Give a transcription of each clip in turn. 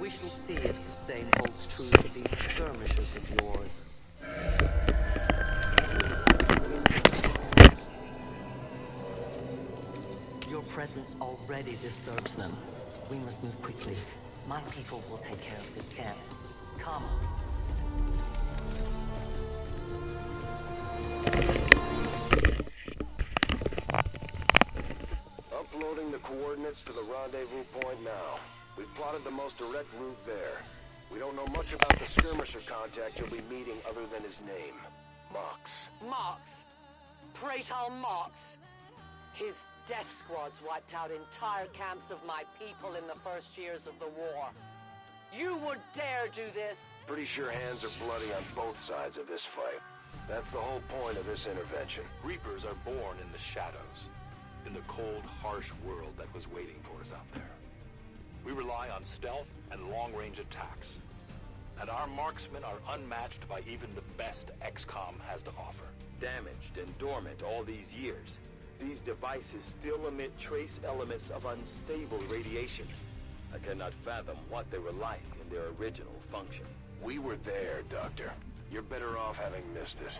We shall see if the same holds true for these skirmishers of yours. Your presence already disturbs them. We must move quickly. My people will take care of this camp. Come. Uploading the coordinates to the rendezvous point now. We've plotted the most direct route there. We don't know much about the skirmisher contact you'll be meeting other than his name. Mox. Mox? Praetor Mox? His death squads wiped out entire camps of my people in the first years of the war. You would dare do this? Pretty sure hands are bloody on both sides of this fight. That's the whole point of this intervention. Reapers are born in the shadows, in the cold, harsh world that was waiting for us out there. We rely on stealth and long-range attacks, and our marksmen are unmatched by even the best XCOM has to offer. Damaged and dormant all these years, these devices still emit trace elements of unstable radiation. I cannot fathom what they were like in their original function. We were there, Doctor. You're better off having missed it.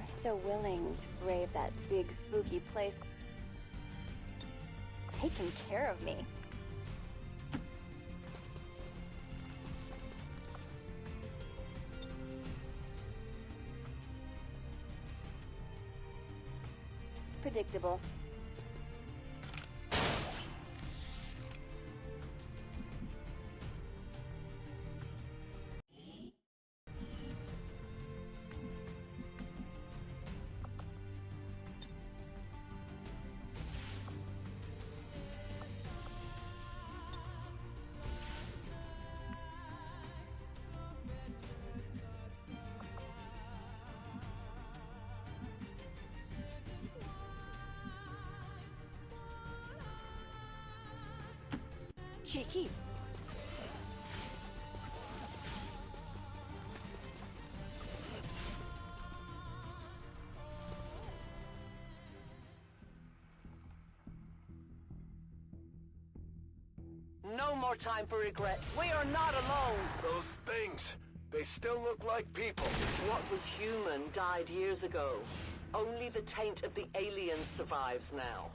So willing to brave that big spooky place. Taking care of me. Predictable. Cheeky. No more time for regret. We are not alone. Those things, they still look like people. What was human died years ago. Only the taint of the aliens survives now.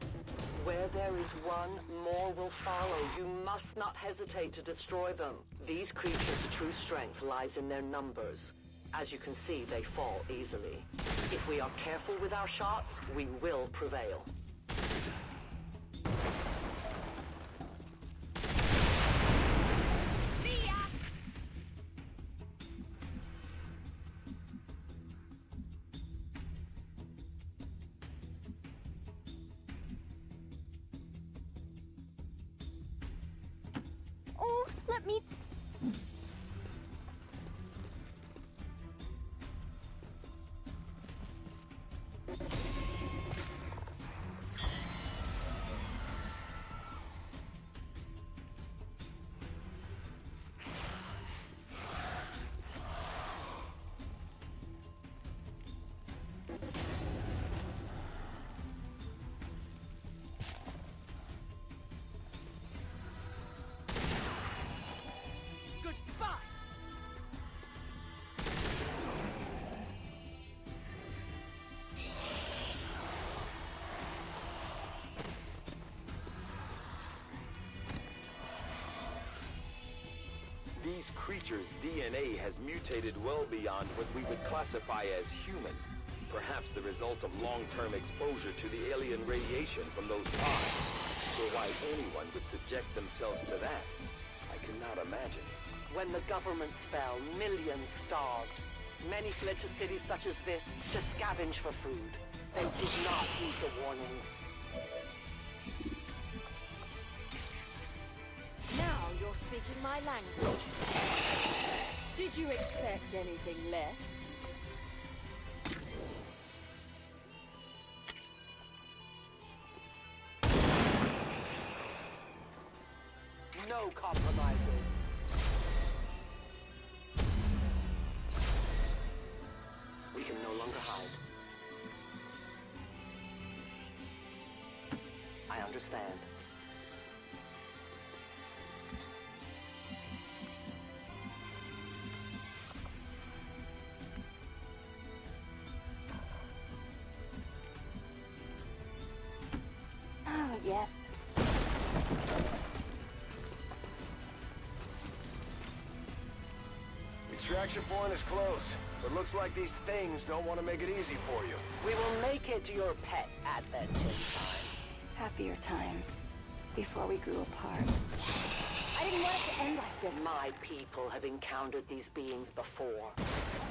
Where there is one, more will follow. You must not hesitate to destroy them. These creatures' true strength lies in their numbers. As you can see, they fall easily. If we are careful with our shots, we will prevail. Oh, let me... These creatures' DNA has mutated well beyond what we would classify as human. Perhaps the result of long-term exposure to the alien radiation from those pods. So why anyone would subject themselves to that, I cannot imagine. When the governments fell, millions starved. Many fled to cities such as this to scavenge for food. They did not heed the warnings. Now you're speaking my language. Did you expect anything less? No compromises. We can no longer hide. I understand. guess. Extraction point is close, but looks like these things don't want to make it easy for you. We will make it to your pet adventure time. Happier times. Before we grew apart. I didn't want it to end like this. My people have encountered these beings before.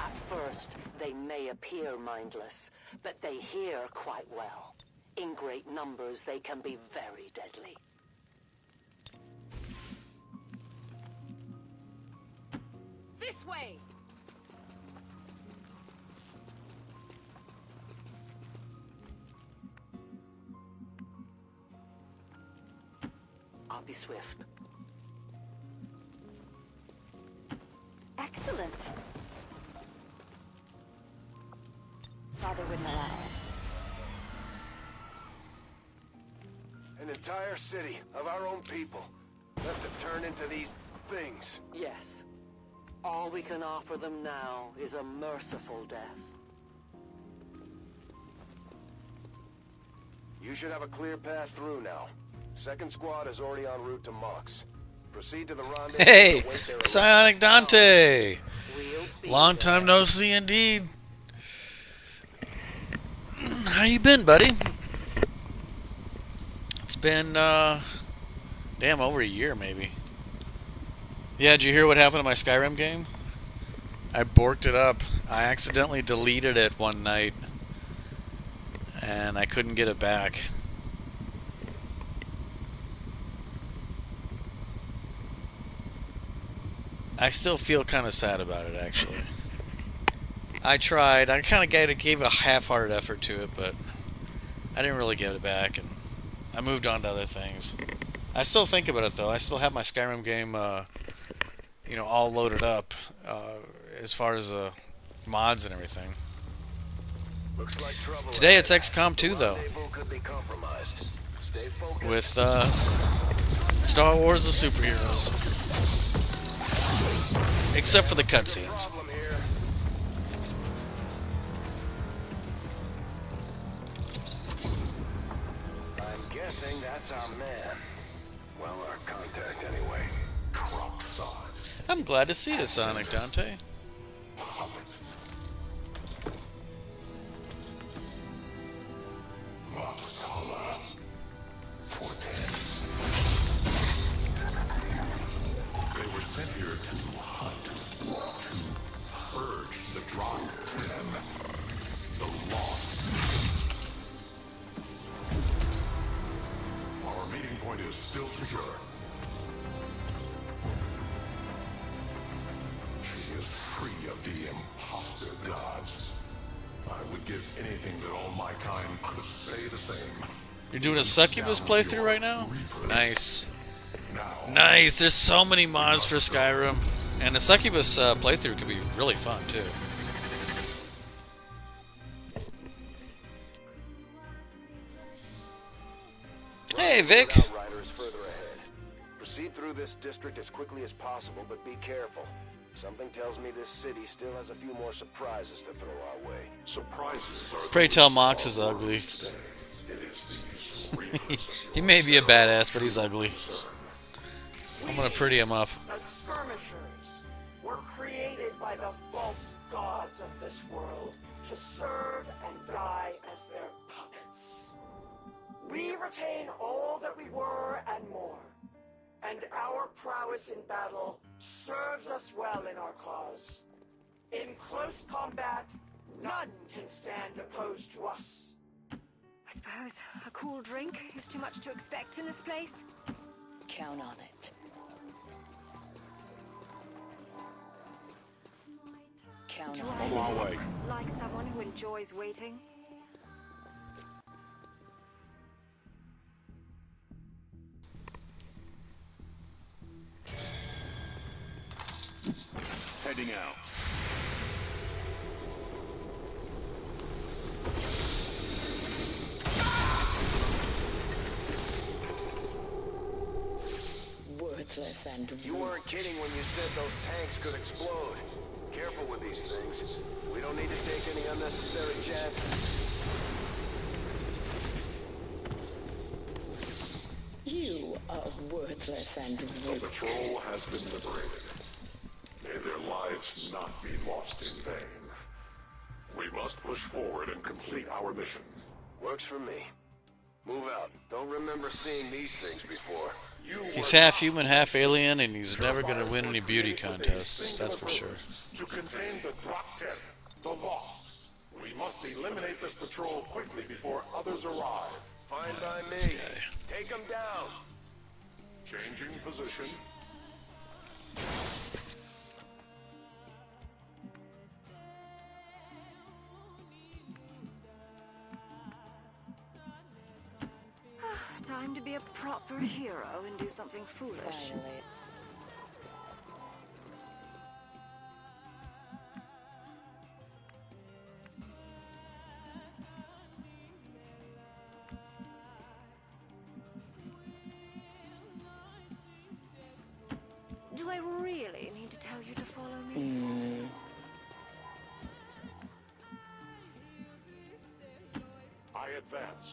At first, they may appear mindless, but they hear quite well. In great numbers, they can be very deadly. This way! I'll be swift. Excellent. Father wouldn't allow us. An entire city of our own people left to turn into these things. Yes. All we can offer them now is a merciful death. You should have a clear path through now. Second squad is already en route to Mox. Proceed to the rendezvous. Hey, and await their Psionic Dante! We'll be Long there. time no see indeed. How you been, buddy? It's been, damn, over a year maybe. Yeah, did you hear what happened to my Skyrim game? I borked it up. I accidentally deleted it one night. And I couldn't get it back. I still feel kind of sad about it, actually. I tried. I kind of gave a half-hearted effort to it, but I didn't really get it back, and I moved on to other things. I still think about it, though. I still have my Skyrim game, you know, all loaded up as far as mods and everything. Looks like trouble Today ahead. it's XCOM2, though, Rendezvous could be compromised. Stay focused. with Star Wars: The Superheroes. Except for the cutscenes. Problem here. I'm guessing that's our man. Well, our contact anyway. I'm glad to see you, Sonic Dante. They were sent here to hunt, to purge the Drop 10, the Lost. Our meeting point is still secure. She is free of the imposter gods. I would give anything that all my kind could say the same. You're doing a Succubus playthrough right now? Nice. Now, Nice, there's so many mods for Skyrim. And the Succubus playthrough could be really fun, too. Hey, Vic! Outriders further ahead. Proceed through this district as quickly as possible, but be careful. Something tells me this city still has a few more surprises to throw our way. surprises are Pray tell Mox is ugly. it is these reapers. He may be a badass, but he's ugly. I'm gonna pretty him up. The skirmishers were created by the false gods of this world to serve and die as their puppets. We retain all that we were and more, and our prowess in battle serves us well in our cause. In close combat, none can stand opposed to us. I suppose a cool drink is too much to expect in this place. Count on it. Count Do on I it. On my way. like someone who enjoys waiting? Heading out. Worthless and You weren't kidding when you said those tanks could explode. Careful with these things. We don't need to take any unnecessary chances. worthless and The weak. patrol has been liberated. May their lives not be lost in vain. We must push forward and complete our mission. Works for me. Move out. Don't remember seeing these things before. He's half human, half alien, and he's never going to win any beauty contests, that's for sure. To contain the drop 10, the lost. We must eliminate this patrol quickly before others arrive. Fine by This me. guy. Take them down. Changing position. Time to be a proper hero and do something foolish. Finally. Do I really need to tell you to follow me? I advance.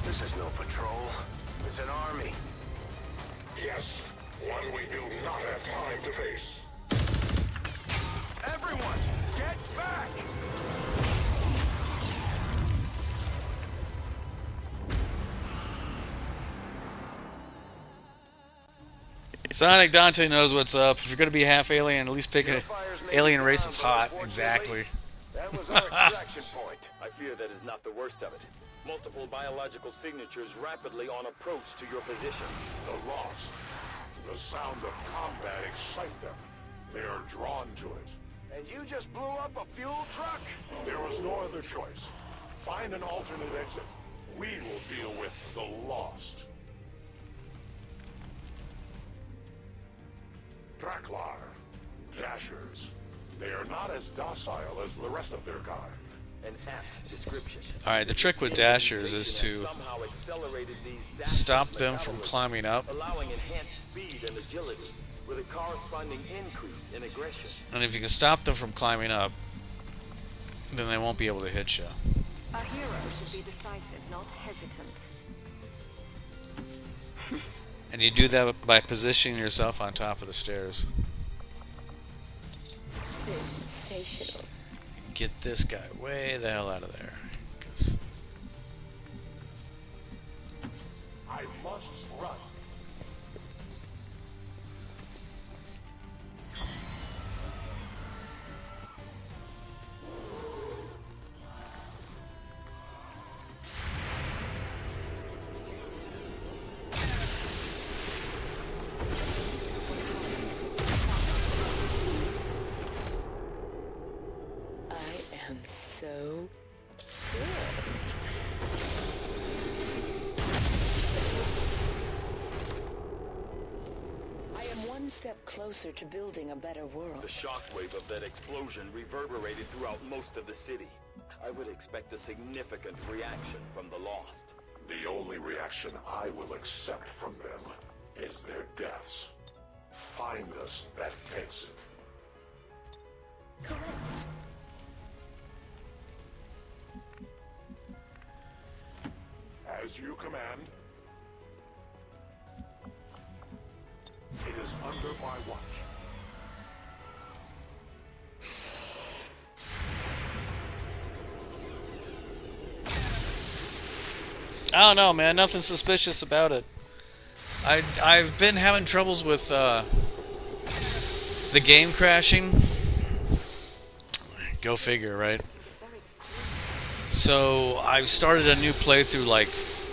This is no patrol. It's an army. Yes, one we do not have time to face. Everyone, get back! Sonic Dante knows what's up. If you're going to be half alien, at least pick an alien race that's hot. Exactly. That was our extraction point. I fear that is not the worst of it. Multiple biological signatures rapidly on approach to your position. The lost. The sound of combat excite them. They are drawn to it. And you just blew up a fuel truck? There was no other choice. Find an alternate exit. We will deal with the lost. Draklar. Dashers. They are not as docile as the rest of their kind. An apt description. Alright, the trick with dashers is to Somehow accelerated these stop them from climbing up. allowing enhanced speed and agility with a corresponding increase in aggression. And if you can stop them from climbing up, then they won't be able to hit you. A hero should be decisive, not hesitant. And you do that by positioning yourself on top of the stairs. Sensational. Get this guy way the hell out of there. 'Cause I must run. I am so good. I am one step closer to building a better world. The shockwave of that explosion reverberated throughout most of the city. I would expect a significant reaction from the lost. The only reaction I will accept from them is their deaths. Find us that exit. Correct. As you command. It is under my watch. I don't know, man. Nothing suspicious about it. I've been having troubles with the game crashing. Go figure, right? So I've started a new playthrough like,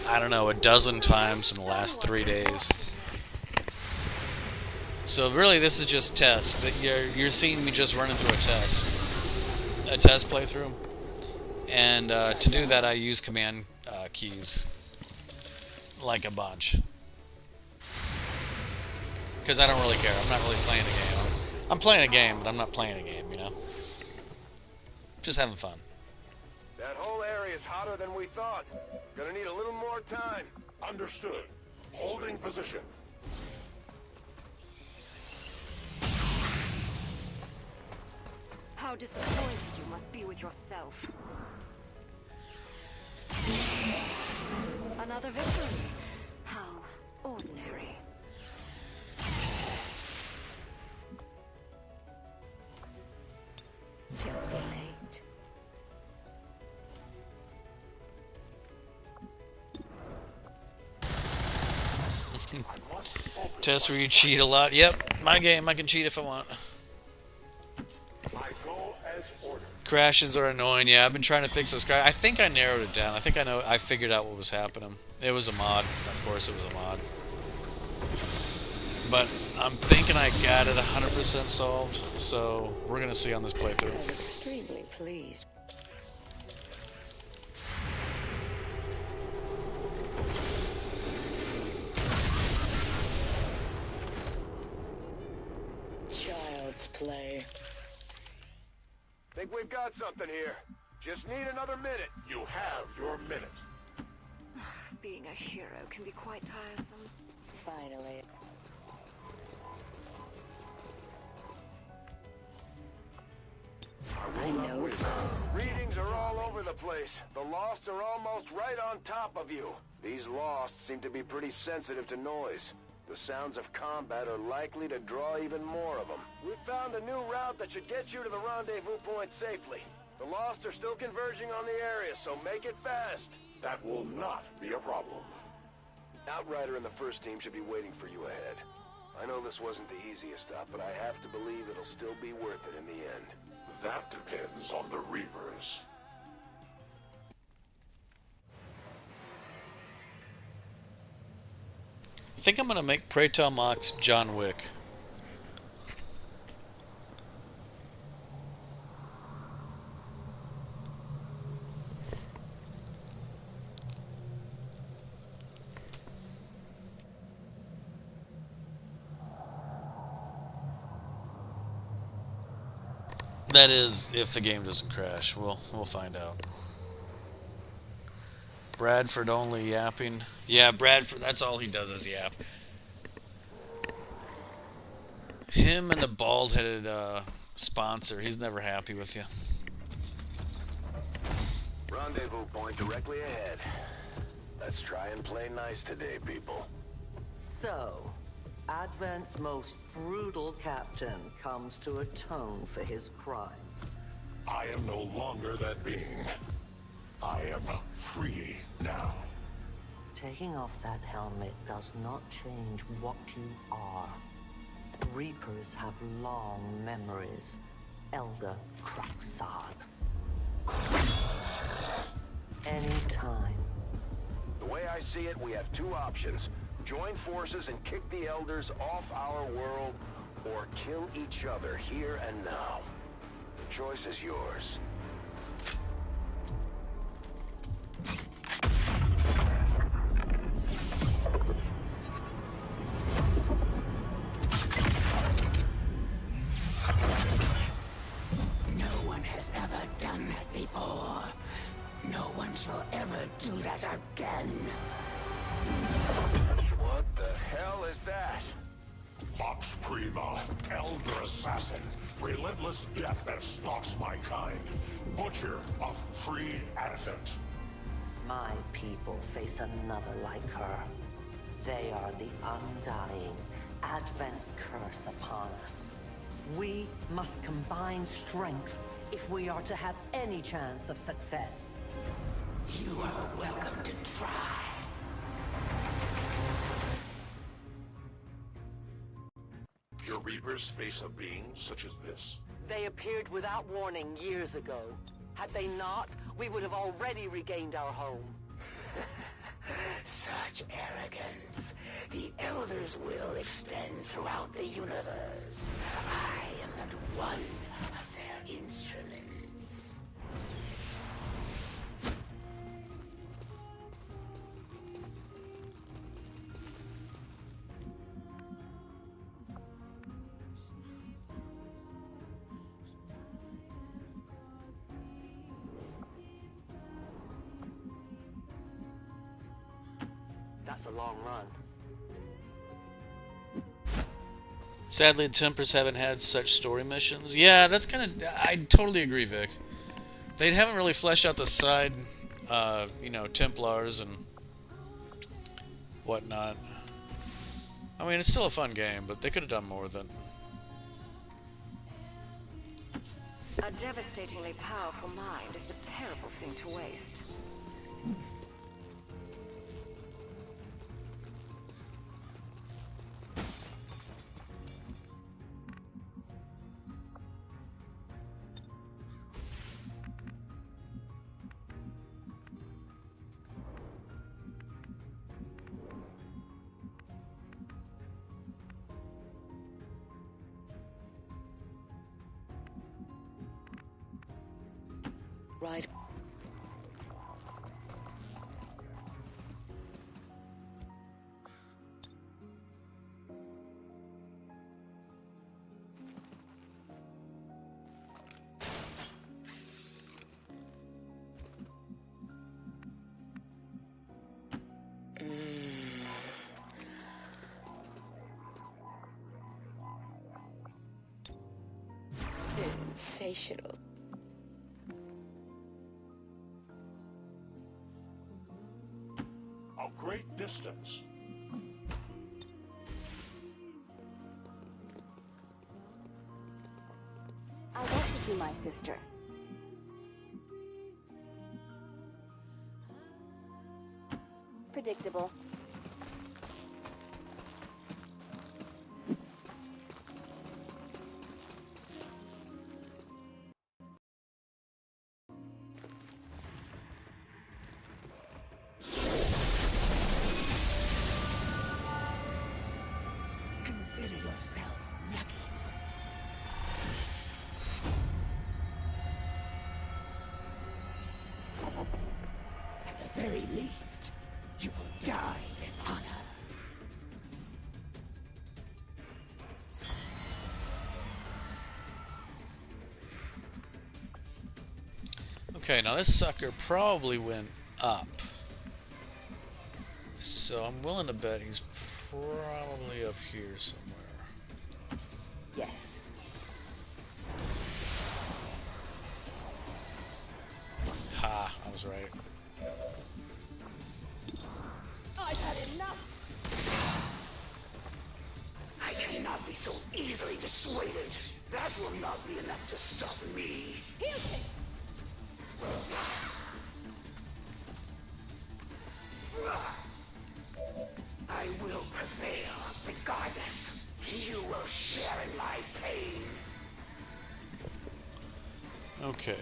I don't know, a dozen times in the last 3 days. So really, this is just test. That you're seeing me just running through a test playthrough. And to do that, I use command keys like a bunch. Because I don't really care. I'm not really playing a game. I'm playing a game, but I'm not playing a game, you know? Just having fun. That whole area is hotter than we thought. Gonna need a little more time. Understood. Holding position. How disappointed you must be with yourself. Another victory. How ordinary. Too late. Test where you cheat a lot. Yep, my game. I can cheat if I want. I go as ordered. Crashes are annoying. Yeah, I've been trying to fix those crashes. I think I narrowed it down. I think I figured out what was happening. It was a mod. Of course it was a mod. But I'm thinking I got it 100% solved. So we're going to see on this playthrough. I'm extremely pleased. Child's play. Think we've got something here. Just need another minute. You have your minute. Being a hero can be quite tiresome. Finally. I know. Readings are all over the place. The Lost are almost right on top of you. These Lost seem to be pretty sensitive to noise. The sounds of combat are likely to draw even more of them. We found a new route that should get you to the rendezvous point safely. The Lost are still converging on the area, so make it fast. That will not be a problem. Outrider and the first team should be waiting for you ahead. I know this wasn't the easiest stop, but I have to believe it'll still be worth it in the end. That depends on the Reapers. I think I'm going to make Pray Tell Mox John Wick. That is, if the game doesn't crash. We'll find out. Bradford only yapping. Yeah, Bradford, that's all he does is yap. Him and the bald-headed sponsor, he's never happy with you. Rendezvous point directly ahead. Let's try and play nice today, people. So, Advent's most brutal captain comes to atone for his crimes. I am no longer that being. I am free now. Taking off that helmet does not change what you are. Reapers have long memories. Elder Craxard. Anytime. The way I see it, we have two options. Join forces and kick the Elders off our world, or kill each other here and now. The choice is yours. No one has ever done that before. No one shall ever do that again. What the hell is that? Vox Prima, Elder Assassin, relentless death that stalks my kind, butcher of free advent. My people face another like her. They are the undying, Advent's curse upon us. We must combine strength if we are to have any chance of success. You are welcome to try. Your Reapers face a being such as this? They appeared without warning years ago. Had they not, we would have already regained our home. Such arrogance. The Elder's will extends throughout the universe. I am but one of their instruments. That the long run. Sadly, the Templars haven't had such story missions. Yeah, that's kind of... I totally agree, Vic. They haven't really fleshed out the side, you know, Templars and whatnot. I mean, it's still a fun game, but they could have done more with it. A devastatingly powerful mind is a terrible thing to waste. Right. Sensational. A great distance. I want to see my sister. Predictable. Consider yourselves lucky. At the very least, you will die in honor. Okay, now this sucker probably went up. So I'm willing to bet he's probably up here somewhere. Yes. Ha, I was right. I've had enough. I cannot be so easily dissuaded. That will not be enough to stop me. I will prevail, regardless. You will share in my pain. Okay.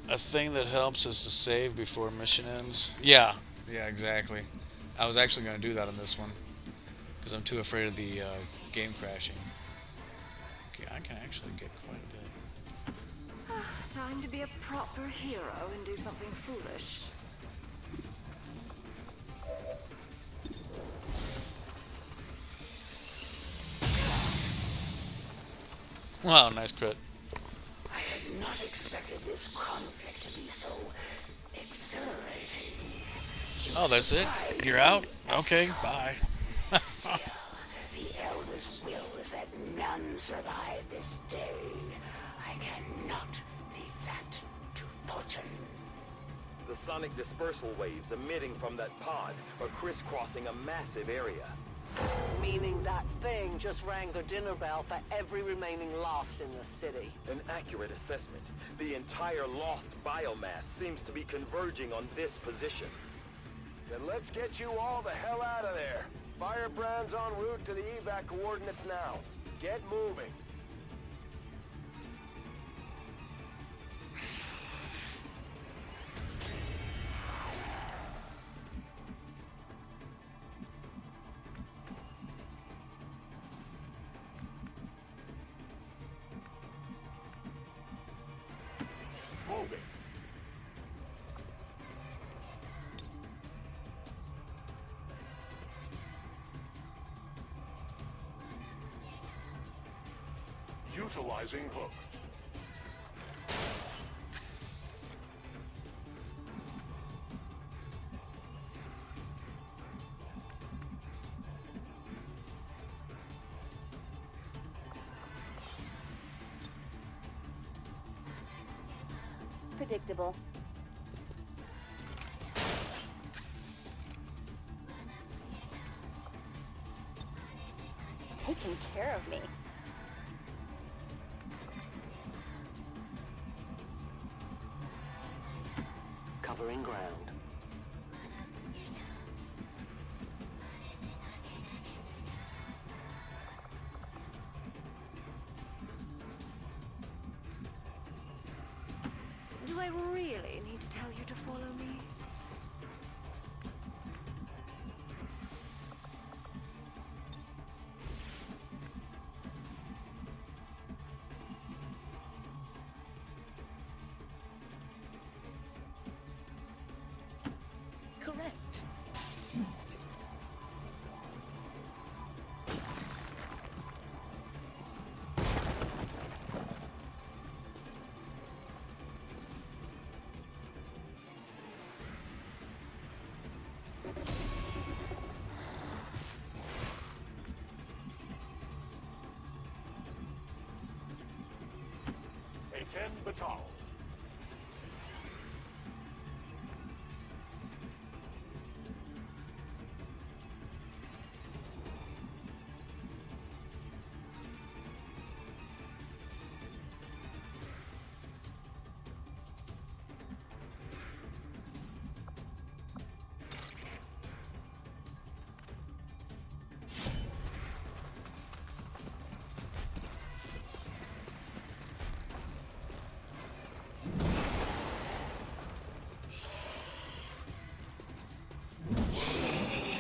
A thing that helps is to save before mission ends. Yeah, exactly. I was actually going to do that on this one. Because I'm too afraid of the game crashing. Okay, I can actually get quite a bit. Time to be a proper hero and do something foolish. Wow, nice crit. I had not expected this conflict to be so exhilarating. Oh, that's it? You're out? Okay, bye. The Elder's will is that none survive this day. I cannot leave that to fortune. The sonic dispersal waves emitting from that pod are crisscrossing a massive area. Meaning that thing just rang the dinner bell for every remaining Lost in the city. An accurate assessment. The entire Lost biomass seems to be converging on this position. Then let's get you all the hell out of there. Firebrand's en route to the evac coordinates now. Get moving. Moving. Utilizing hook. predictable. Taking care of me. Covering ground. Do I really need to tell you to follow me? Correct. A-10 Batal.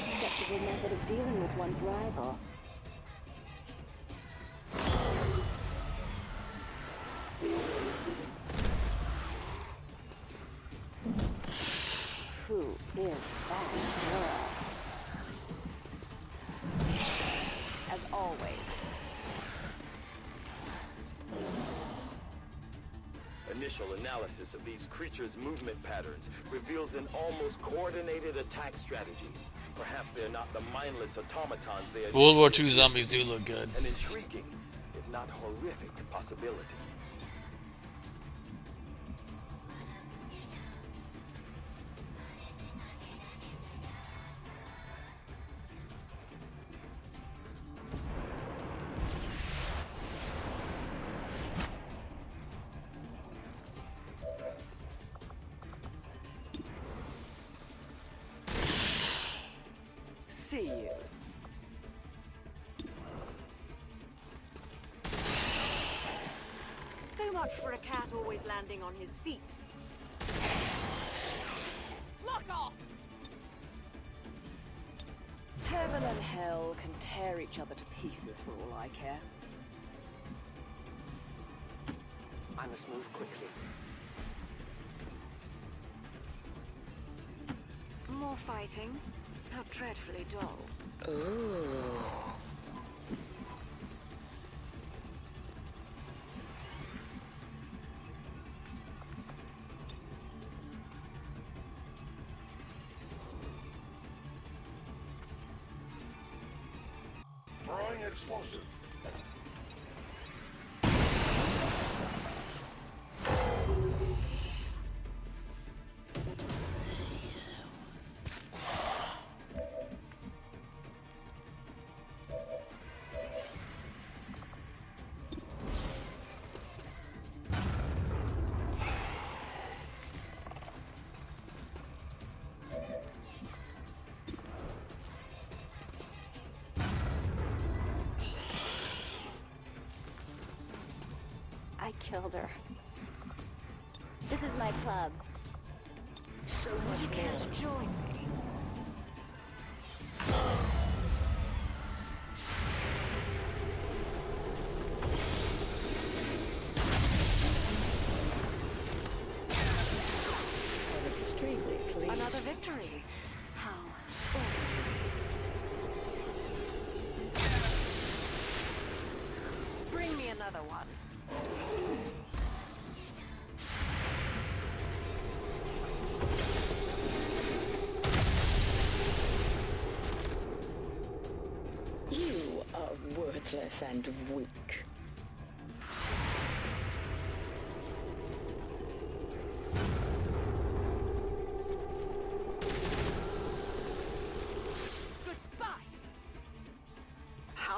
Acceptable method of dealing with one's rival. Who is that girl? As always. Initial analysis of these creatures' movement patterns reveals an almost coordinated attack strategy. Perhaps they're not the mindless automatons they are. World War II zombies do look good. An intriguing, if not horrific, possibility. See you. So much for a cat always landing on his feet. Lock off! Heaven and hell can tear each other to pieces for all I care. I must move quickly. More fighting. How dreadfully dull. Ooh. Throwing explosive. I killed her. This is my club. So much You more. can't join me. I'm extremely pleased. Another victory. How? Bring me another one. You are worthless and weak.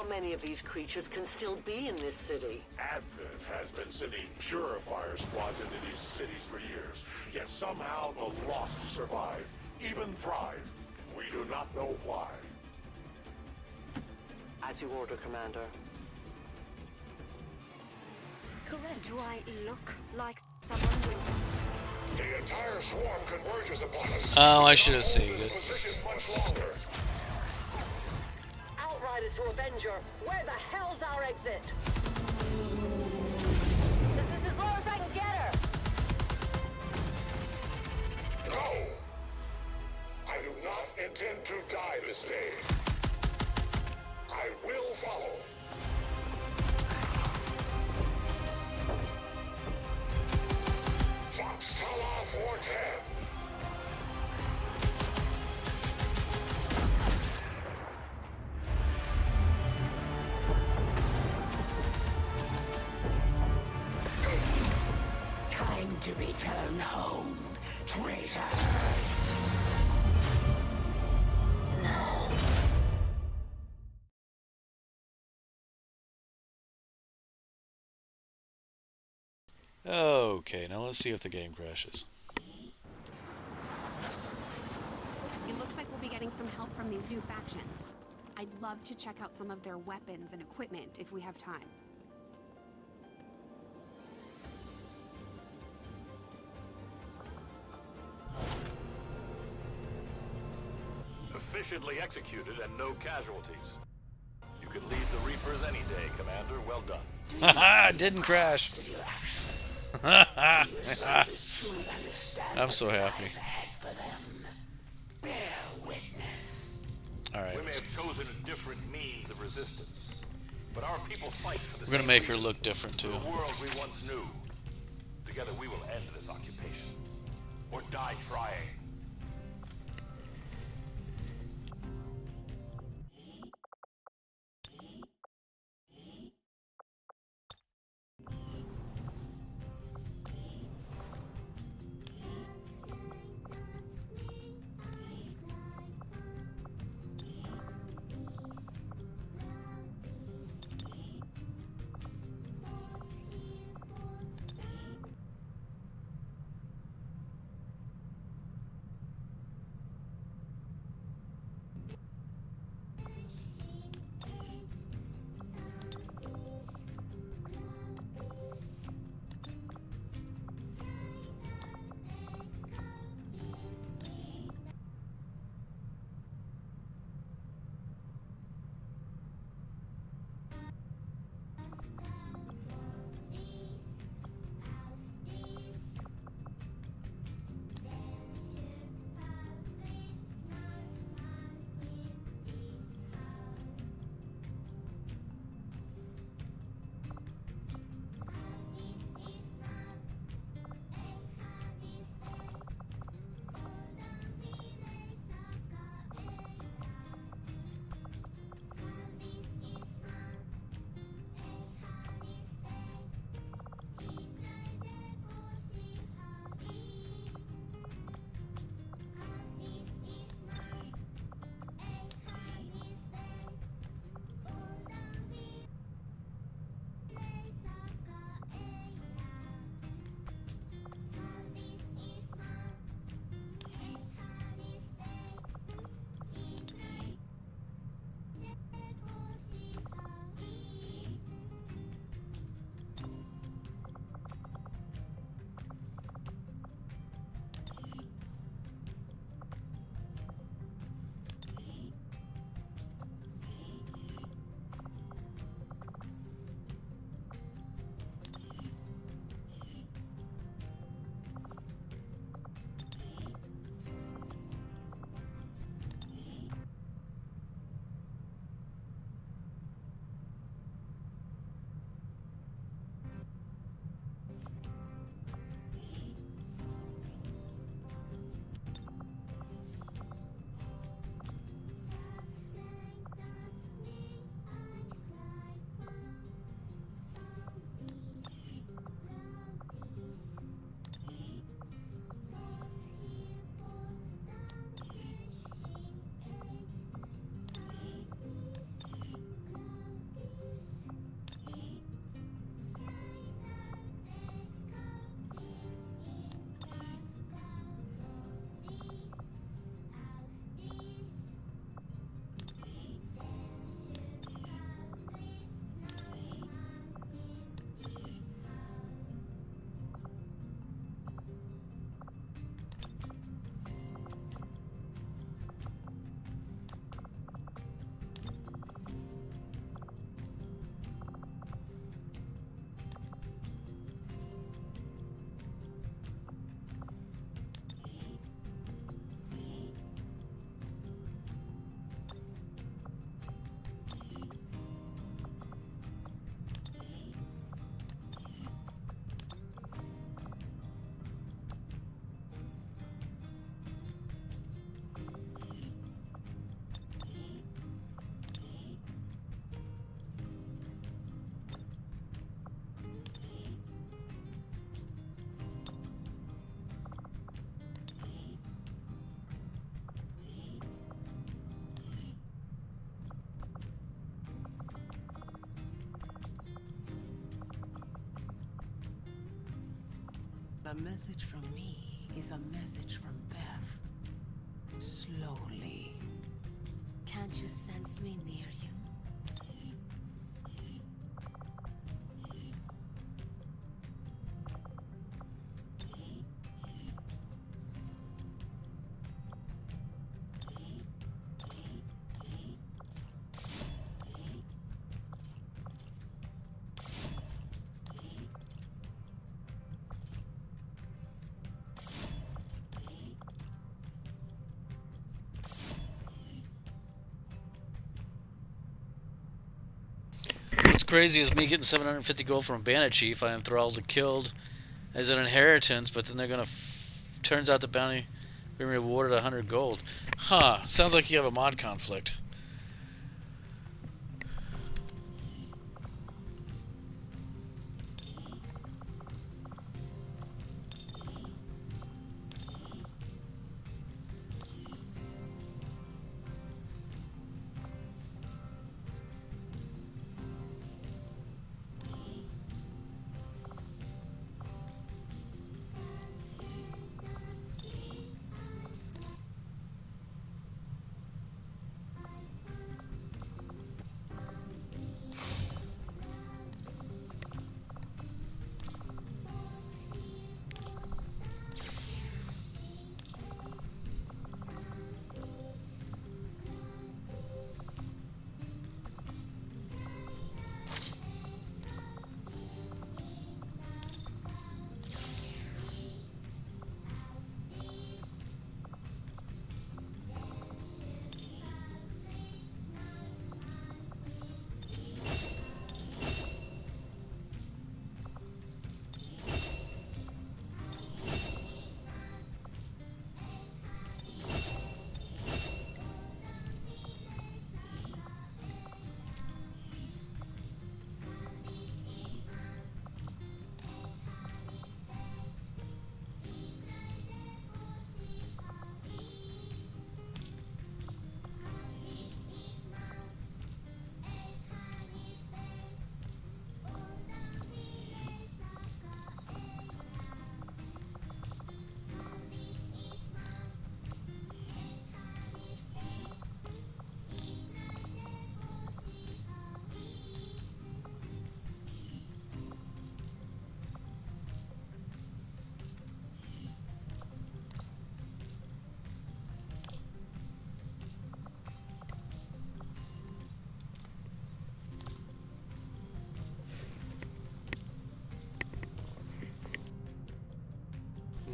How many of these creatures can still be in this city? Advent has been sending purifier squads into these cities for years, yet somehow the Lost survive, even thrive. We do not know why. As you order, Commander. Correct. Do I look like someone with... The entire swarm converges upon us. Oh, I should have saved it. Position much longer. Outrider to Avenger, where the hell's our exit? This is as low as I can get her. No! I do not intend to die this day. I will follow. Fox Tala 410. Time to return home, traitor. Okay, now let's see if the game crashes. It looks like we'll be getting some help from these new factions. I'd love to check out some of their weapons and equipment if we have time. Efficiently executed and no casualties. You can lead the Reapers any day, Commander. Well done. Haha, it didn't crash. I'm so happy. Alright, We may have chosen a different means of resistance, but our people fight for the we're gonna same make her reason look different for too. the world we once knew. Together we will end this occupation. Or die trying. A message from me is a message from death. Slowly. Can't you sense me near you? What's crazy is me getting 750 gold from a bandit chief I enthralled and killed as an inheritance, but then they're gonna. Turns out the bounty being rewarded 100 gold. Huh? Sounds like you have a mod conflict.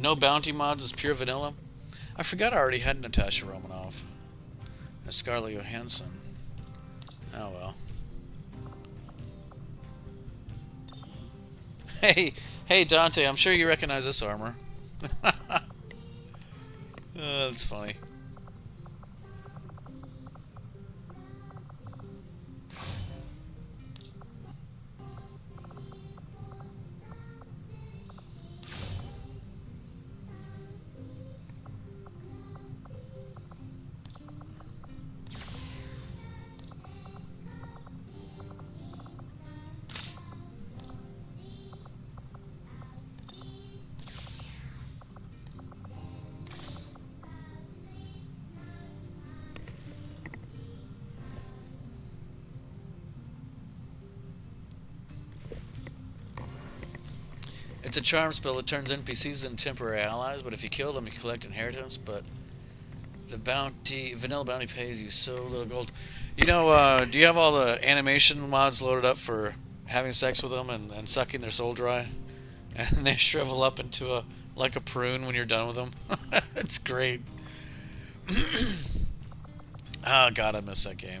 No bounty mods is pure vanilla. I forgot I already had Natasha Romanoff as Scarlett Johansson. Oh well. Hey Dante, I'm sure you recognize this armor. That's funny. It's a charm spell that turns NPCs into temporary allies, but if you kill them, you collect inheritance. But the vanilla bounty pays you so little gold. You know, do you have all the animation mods loaded up for having sex with them and sucking their soul dry? And they shrivel up into like a prune when you're done with them? It's great. Oh god, I miss that game.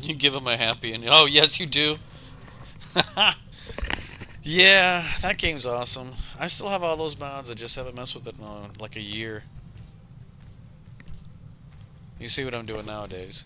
You give him a happy ending. Oh, yes, you do. Yeah, that game's awesome. I still have all those mods. I just haven't messed with it in like a year. You see what I'm doing nowadays.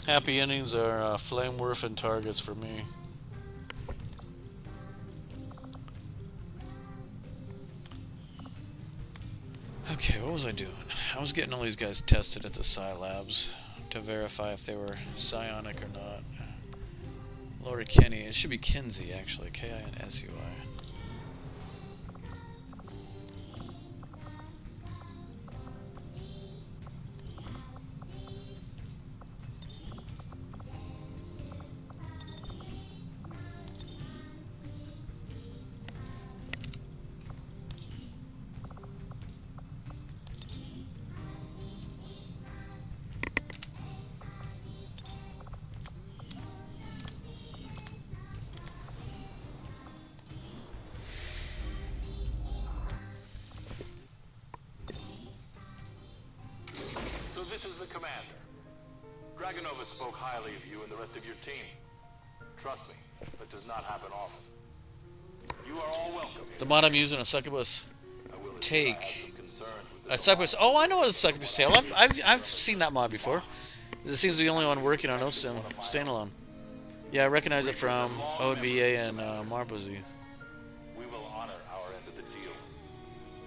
Happy endings are flame and targets for me. Okay, what was I doing? I was getting all these guys tested at the Psi Labs to verify if they were psionic or not. Lord Kenny, it should be Kinsey actually, K-I-N-S-U-I. This is the commander. Dragonova spoke highly of you and the rest of your team. Trust me, that does not happen often. You are all welcome here. The mod I'm using, a succubus take. A succubus. Oh, I know a succubus tail. I've seen that mod before. This seems to be the only one working on OSIM standalone. Yeah, I recognize it from OVA and Marbozy. We will honor our end of the deal.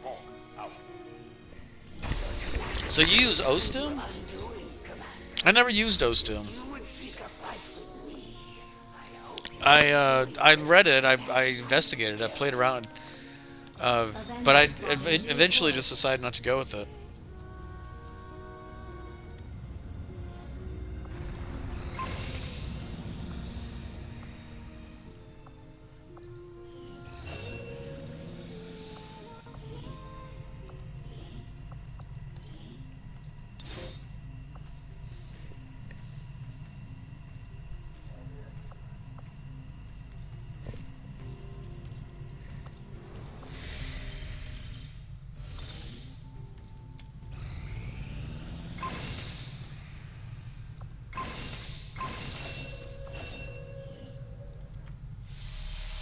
Volk, out. So you use OSTIM? I never used OSTIM. I read it, I investigated, I played around, but I eventually just decided not to go with it.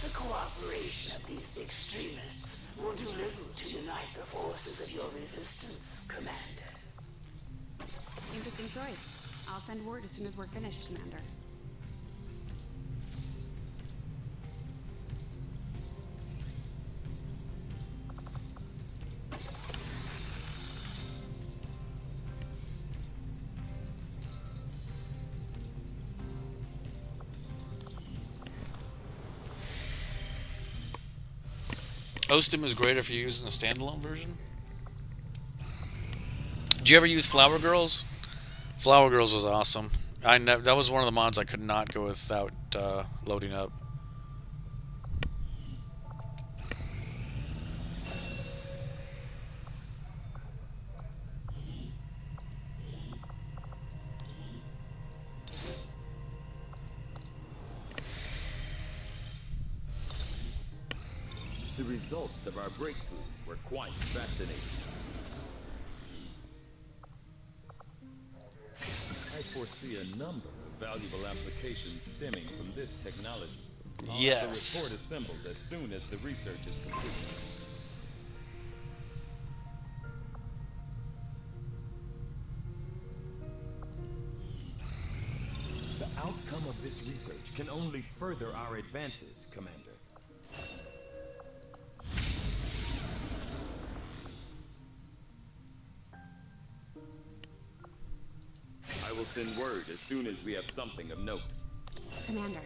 The cooperation of these extremists will do little to unite the forces of your resistance, Commander. Interesting choice. I'll send word as soon as we're finished, Commander. OSTIM is great if you're using a standalone version. Did you ever use Flower Girls? Flower Girls was awesome. That was one of the mods I could not go without loading up. The results of our breakthrough were quite fascinating. I foresee a number of valuable applications stemming from this technology. Yes. The report assembled as soon as the research is complete. The outcome of this research can only further our advances, Commander. will send word as soon as we have something of note. Commander,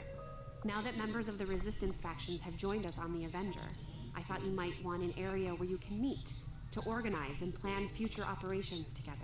now that members of the Resistance factions have joined us on the Avenger, I thought you might want an area where you can meet, to organize and plan future operations together.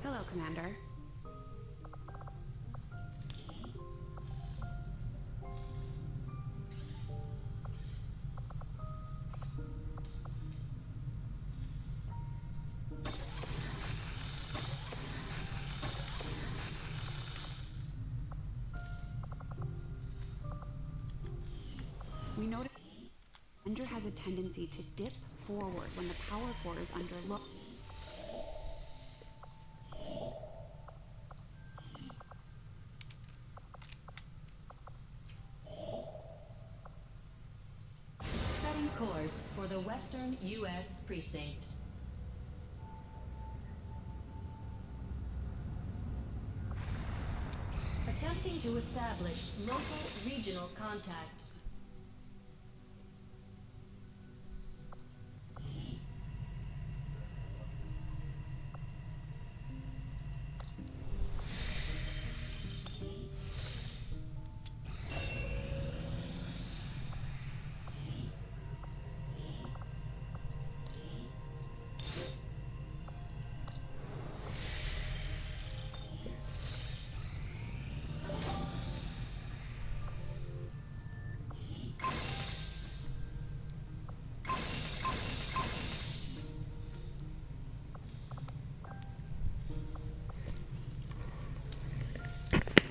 Hello, Commander. We noticed the Avenger has a tendency to dip forward when the power core is under load. Setting course for the Western U.S. precinct. Attempting to establish local regional contact.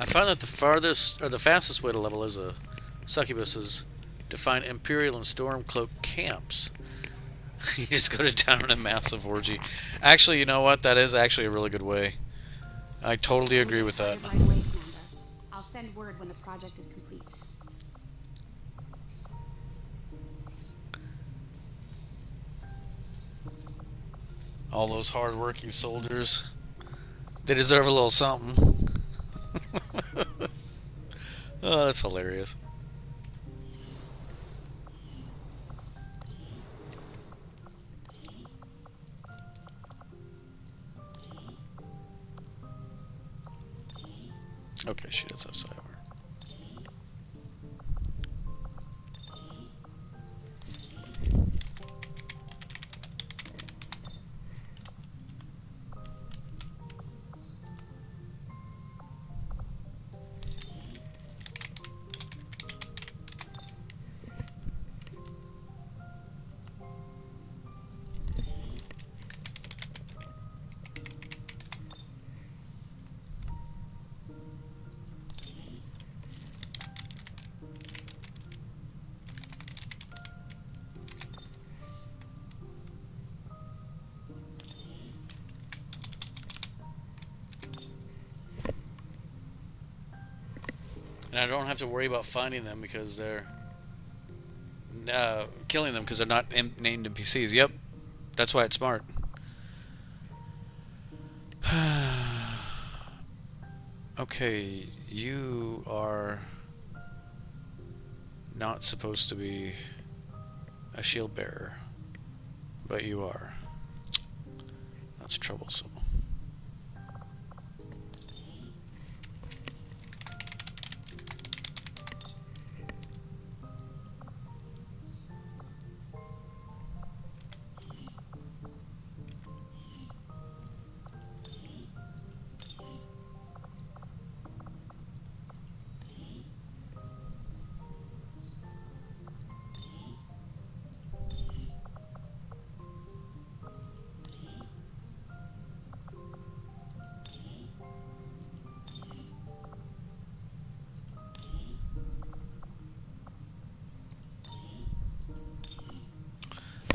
I found that the farthest or the fastest way to level as a succubus is to find Imperial and Stormcloak camps. You just go to town in a massive orgy. Actually, you know what? That is actually a really good way. I totally agree with that. Right away, Commander. I'll send word when the project is complete. All those hard-working soldiers, they deserve a little something. Oh, that's hilarious. Okay, shit, it's outside over. And I don't have to worry about finding them because they're killing them because they're not named NPCs. Yep, that's why it's smart. Okay, you are not supposed to be a shield bearer, but you are. That's troublesome.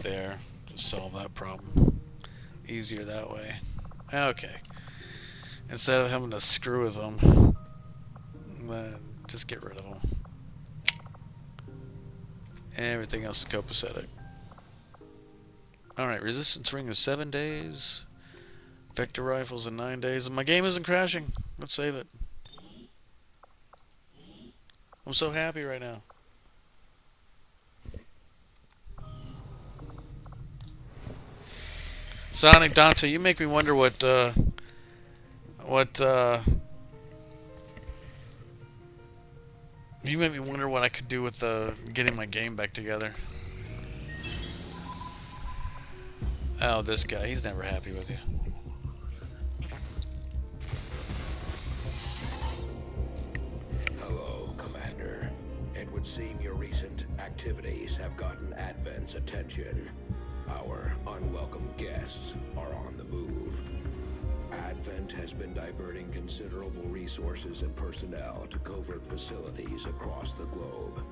there to solve that problem. Easier that way. Okay. Instead of having to screw with them, just get rid of them. Everything else is copacetic. Alright, resistance ring is 7 days. Vector rifles in 9 days. And my game isn't crashing. Let's save it. I'm so happy right now. Sonic Dante, you make me wonder what you made me wonder what I could do with getting my game back together. Oh, this guy, he's never happy with you. Hello, Commander. It would seem your recent activities have gotten Advent's attention. Our unwelcome guests are on the move. Advent has been diverting considerable resources and personnel to covert facilities across the globe.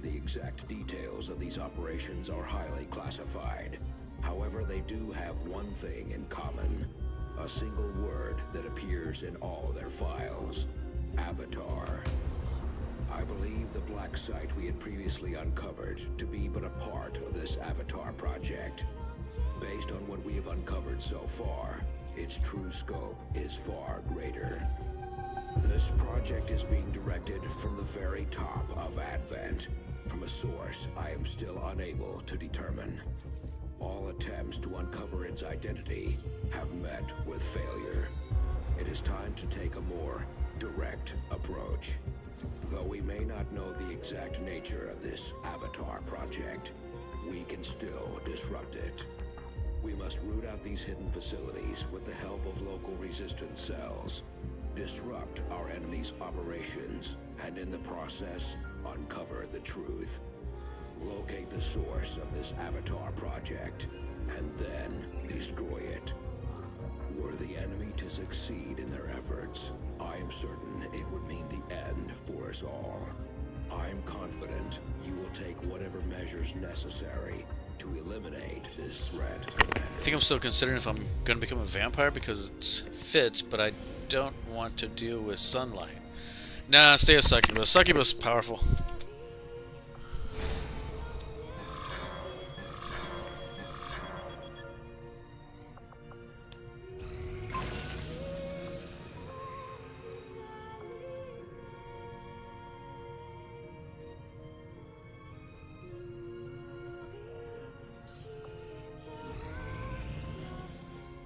The exact details of these operations are highly classified. However, they do have one thing in common. A single word that appears in all their files. Avatar. I believe the black site we had previously uncovered to be but a part of this Avatar project. Based on what we have uncovered so far, its true scope is far greater. This project is being directed from the very top of Advent, from a source I am still unable to determine. All attempts to uncover its identity have met with failure. It is time to take a more direct approach. Though we may not know the exact nature of this Avatar project, we can still disrupt it. We must root out these hidden facilities with the help of local resistance cells, disrupt our enemy's operations, and in the process, uncover the truth. Locate the source of this Avatar project, and then destroy it. Were the enemy to succeed in their efforts, I am certain it would mean the end for us all. I am confident you will take whatever measures necessary to eliminate this threat. I think I'm still considering if I'm going to become a vampire because it fits, but I don't want to deal with sunlight. Nah, stay a succubus. Succubus is powerful.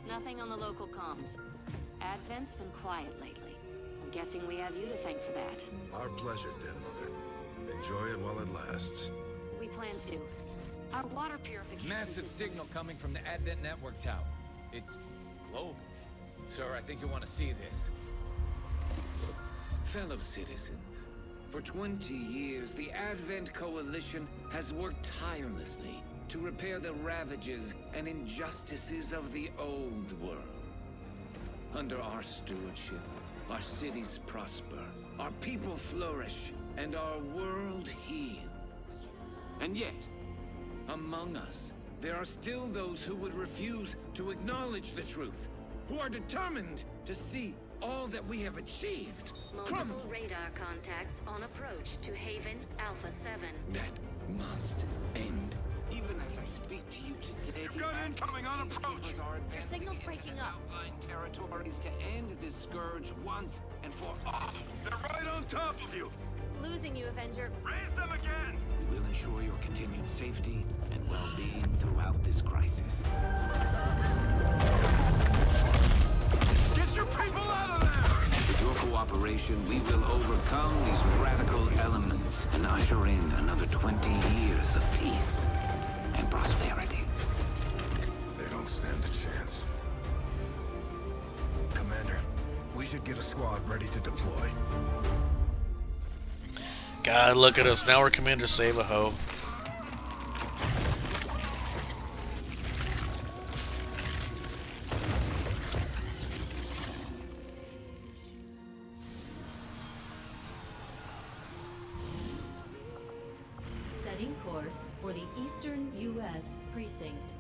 Nothing on the local comms. Advent's been quiet lately. I'm guessing we have you to thank for that. Our pleasure, dear mother. Enjoy it while it lasts. We plan to. Our water purification... Massive signal coming from the Advent network tower. It's global. Sir, I think you want to see this. Fellow citizens, for 20 years, the Advent Coalition has worked tirelessly to repair the ravages and injustices of the old world. Under our stewardship, our cities prosper, our people flourish, and our world heals. And yet, among us, there are still those who would refuse to acknowledge the truth, who are determined to see all that we have achieved crumble. Multiple radar contacts on approach to Haven Alpha 7. That must end. Even as I speak to you today, You've got incoming on approach. Your signal's breaking up. Outlying territories to end this scourge once and for all. They're right on top of you. Losing you, Avenger. Raise them again. We will ensure your continued safety and well-being throughout this crisis. Get your people out of there! With your cooperation, we will overcome these radical elements and usher in another 20 years of peace and prosperity. They don't stand a chance. Commander, we should get a squad ready to deploy. God, look at us. Now we're Commander Save-A-Ho. Setting course for the eastern U.S. U.S. Precinct.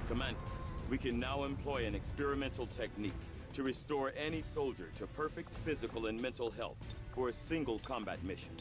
Commander, we can now employ an experimental technique to restore any soldier to perfect physical and mental health for a single combat mission.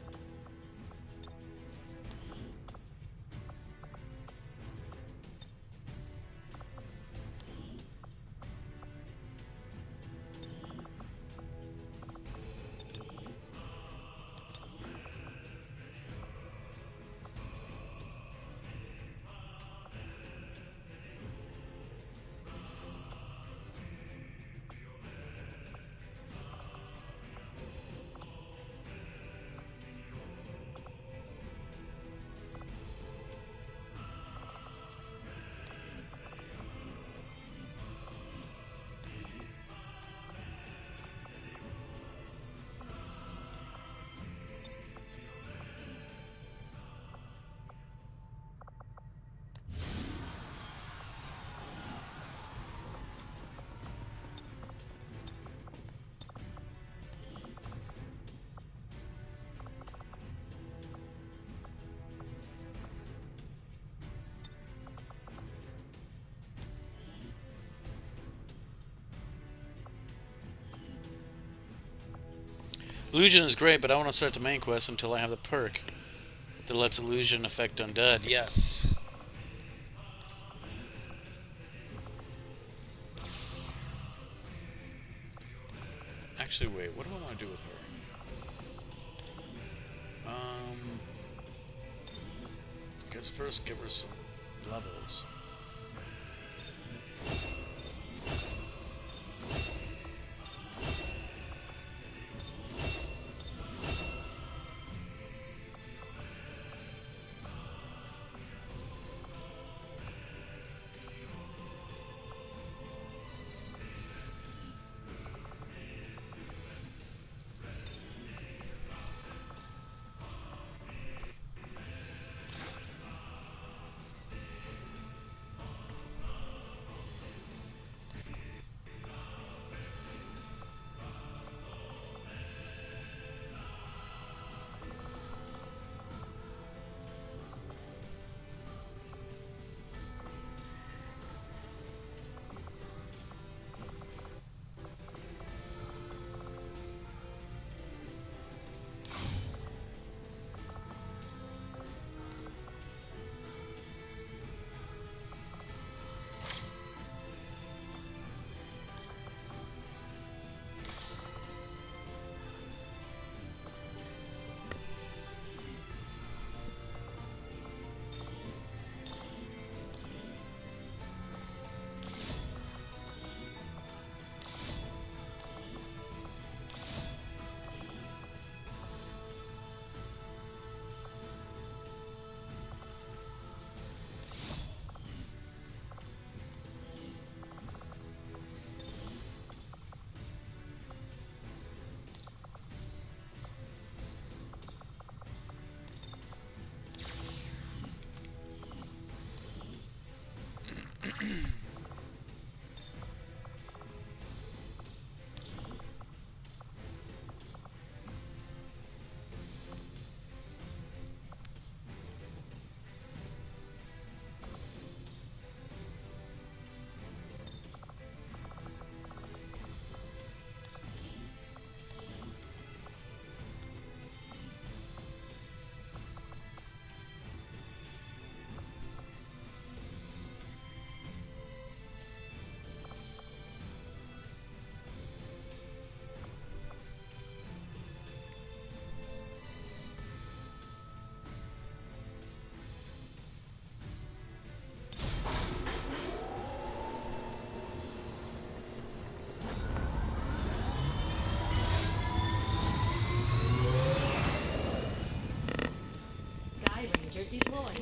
Illusion is great, but I want to start the main quest until I have the perk that lets illusion affect undead. Yes. Actually, wait. What do I want to do with her? I guess first give her some levels.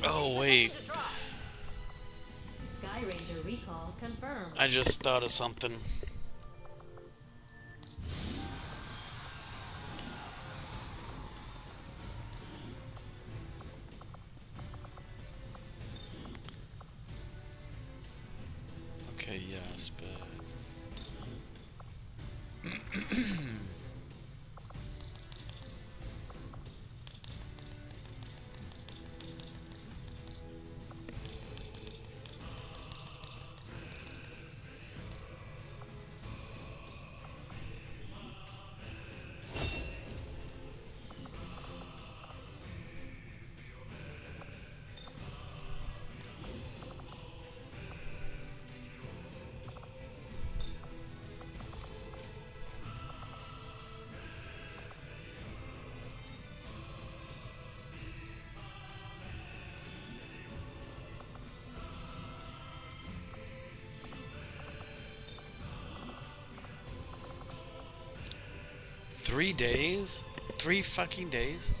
Oh, wait. Sky Ranger recall confirmed. I just thought of something. Okay, yes, but... 3 days? 3 fucking days?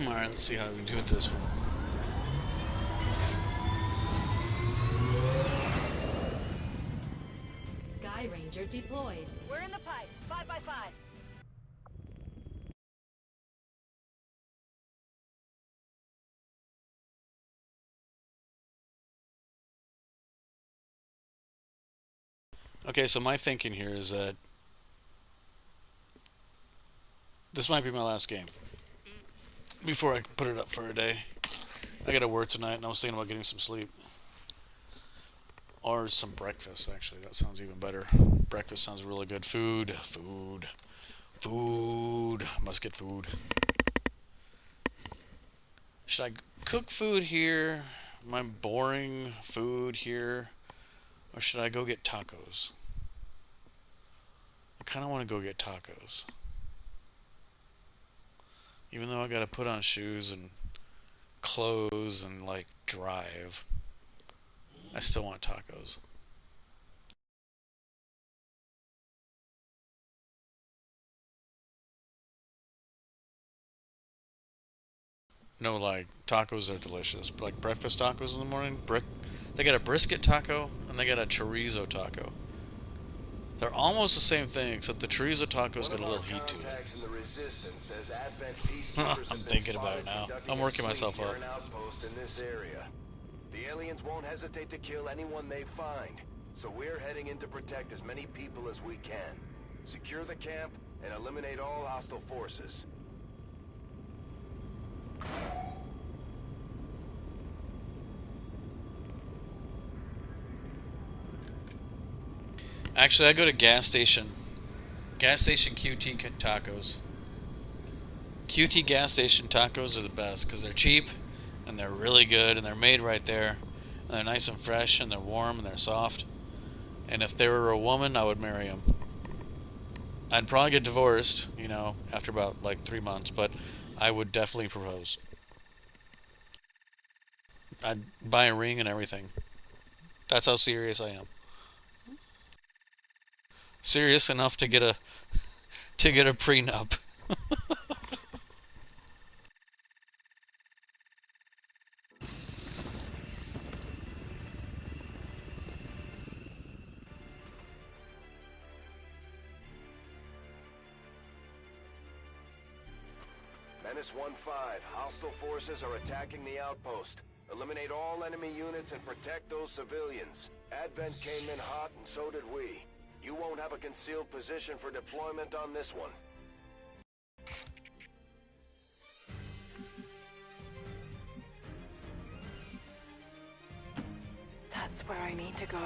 Alright, let's see how we can do it this one. Sky Ranger deployed. We're in the pipe. 5x5. Okay, so my thinking here is that this might be my last game before I put it up for a day. I gotta work tonight, and I was thinking about getting some sleep. Or some breakfast, actually. That sounds even better. Breakfast sounds really good. Food. Must get food. Should I cook food here? Am I boring food here? Or should I go get tacos? I kind of want to go get tacos. Even though I gotta put on shoes and clothes and, like, drive, I still want tacos. No, like, tacos are delicious. Like, breakfast tacos in the morning. They got a brisket taco, and they got a chorizo taco. They're almost the same thing, except the chorizo tacos got a little heat to it. I'm thinking about it now. I'm working myself up. The aliens won't hesitate to kill anyone they find, so we're heading in to protect as many people as we can. Secure the camp and eliminate all hostile forces. Actually, I go to gas station QT tacos. QT gas station tacos are the best because they're cheap and they're really good and they're made right there and they're nice and fresh and they're warm and they're soft. And if they were a woman, I would marry them. I'd probably get divorced, you know, after about like 3 months, but I would definitely propose. I'd buy a ring and everything. That's how serious I am. Serious enough to get a prenup. Menace 1-5, hostile forces are attacking the outpost. Eliminate all enemy units and protect those civilians. Advent came in hot and so did we. You won't have a concealed position for deployment on this one. That's where I need to go.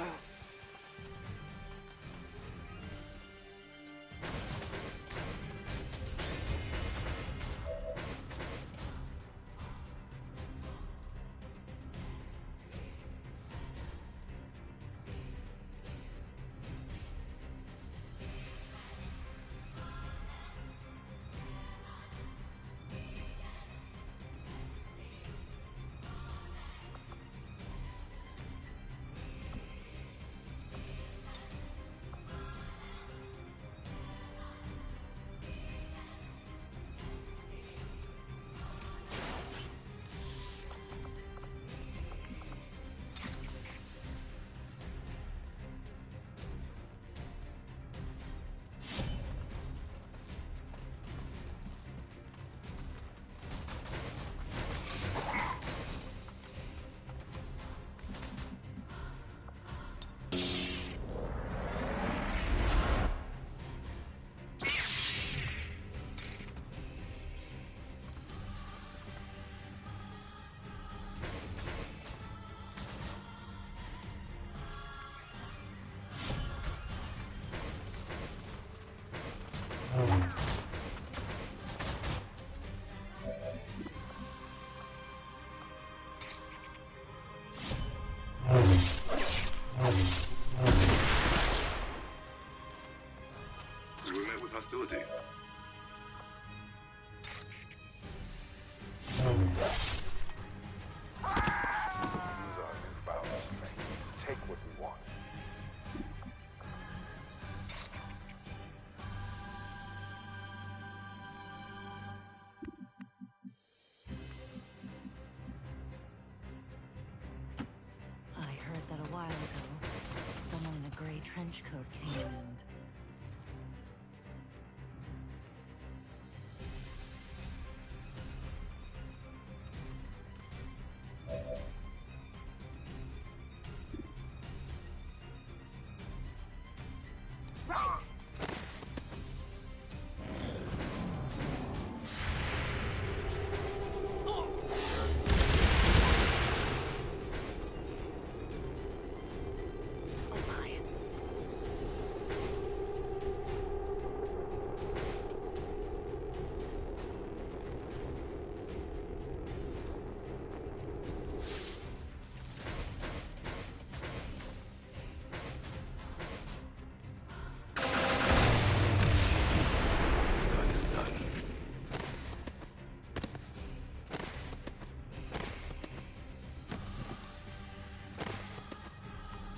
gray trench coat came and...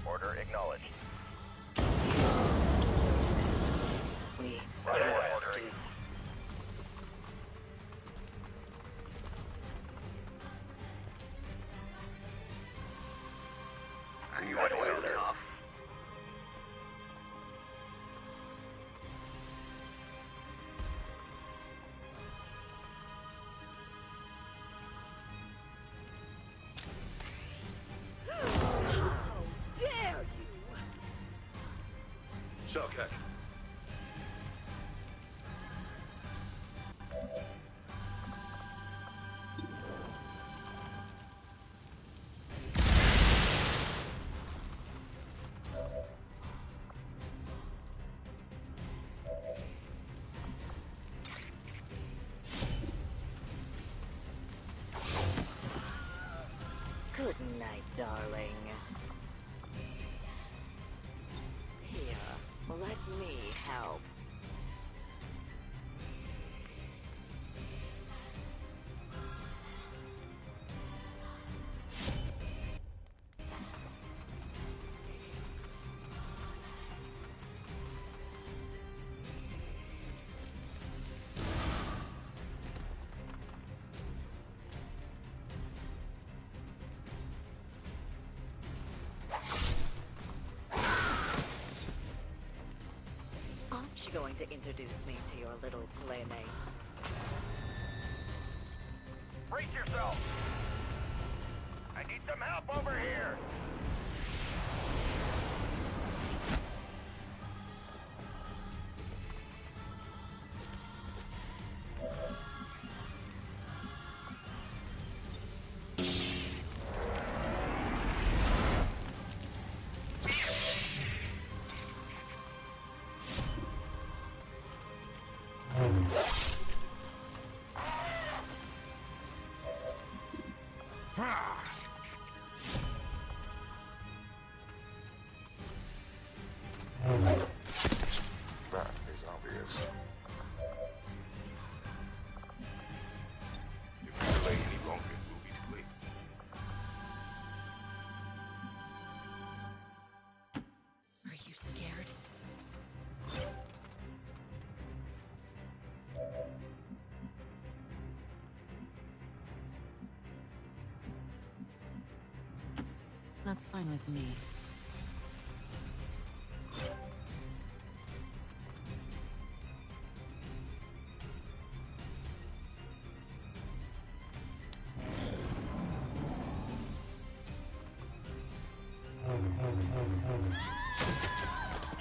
Order acknowledged. We... Roger that, order. Are you ready, sir? Shellcat. Good night, darling. Here, let me help. Aren't you going to introduce me to your little playmate? Brace yourself! I need some help over here! That is obvious. If we delay any longer, we'll be too late. Are you scared? That's fine with me.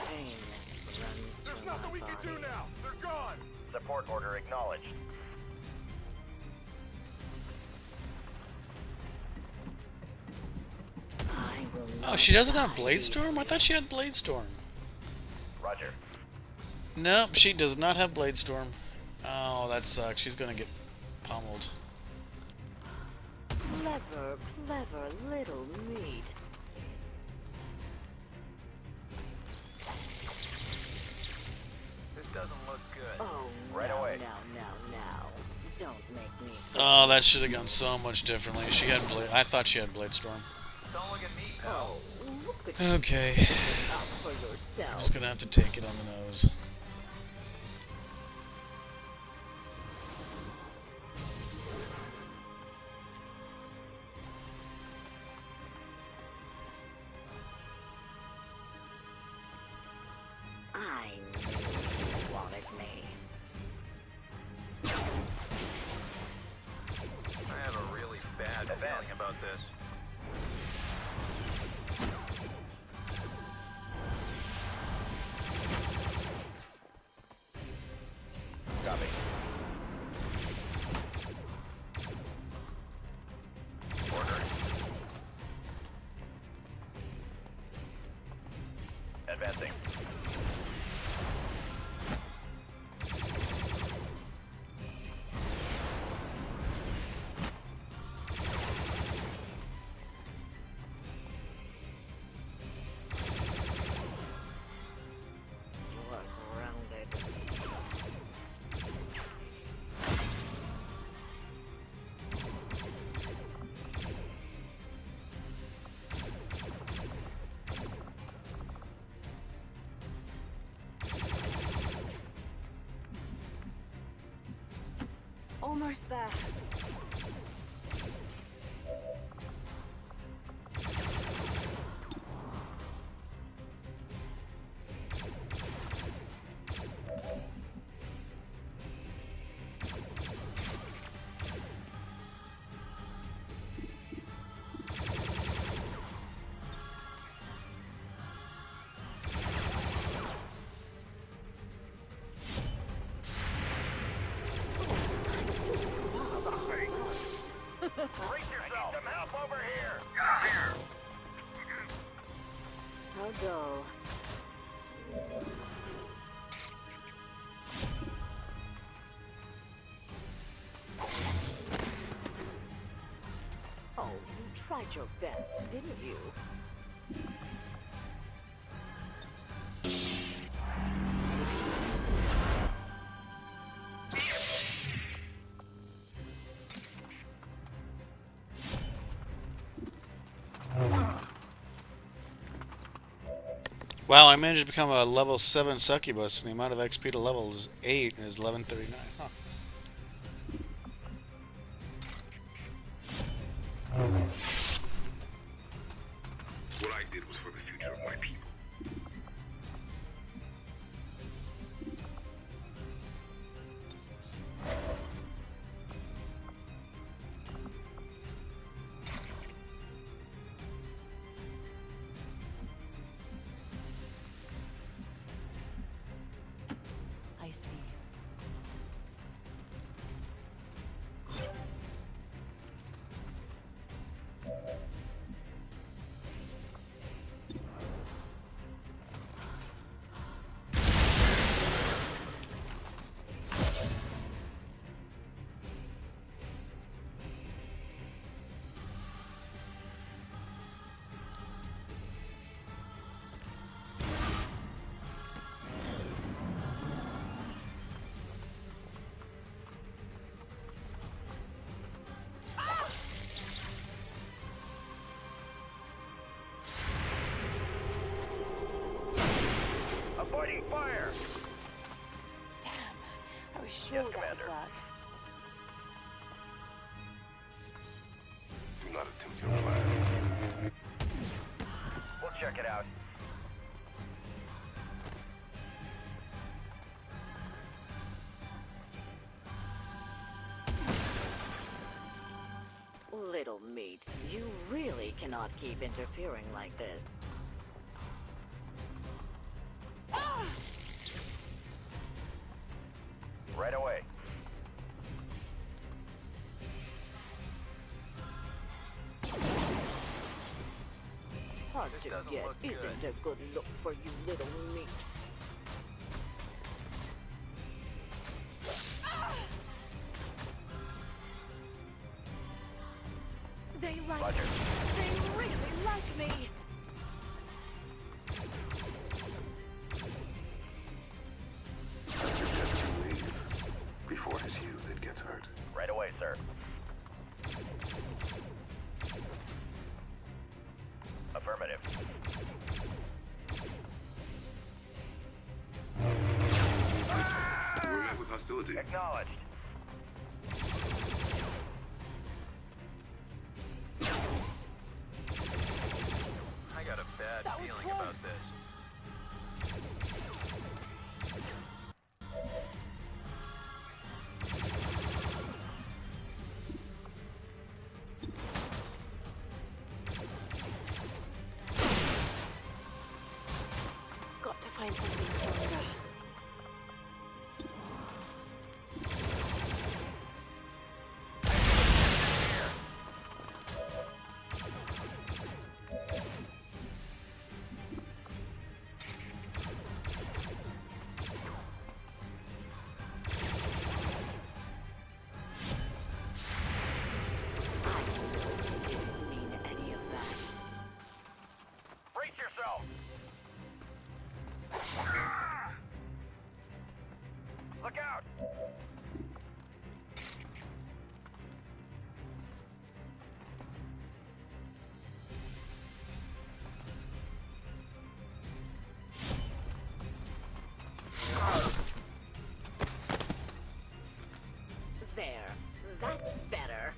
Pain runs There's through nothing my we can do body. now! They're gone! Support order acknowledged. I will Oh, not she doesn't have die Bladestorm? I thought she had Bladestorm. Roger. Nope, she does not have Bladestorm. Oh, that sucks. She's gonna get pummeled. Clever, clever little meat. This doesn't look good. Oh, Right now, away. now. Don't make me... Oh, that should have gone so much differently. She had I thought she had Bladestorm. Don't look at me, Oh, look at you Okay. up for I'm yourself. just gonna have to take it on the nose. me. I have a really bad feeling about this. Copy. Order. Advancing. You are grounded. Almost there. Brace yourself! I need some help over here! How dull. Oh, you tried your best, didn't you? Wow, I managed to become a level 7 succubus, and the amount of XP to level is 8 and is 1139. Huh. What I did was for the future of my people. I see. Avoiding fire! Damn, I was sure that Commander. would work. Do not attempt your plan. We'll check it out. Little meat, you really cannot keep interfering like this. Right away. Hard to doesn't get look isn't good. a good look for you, little meat. They like Roger. They really like me. I suggest you leave before it is you that gets hurt. Right away, sir. Affirmative. We're met with hostility. Acknowledged. I got a bad feeling about this. That's better.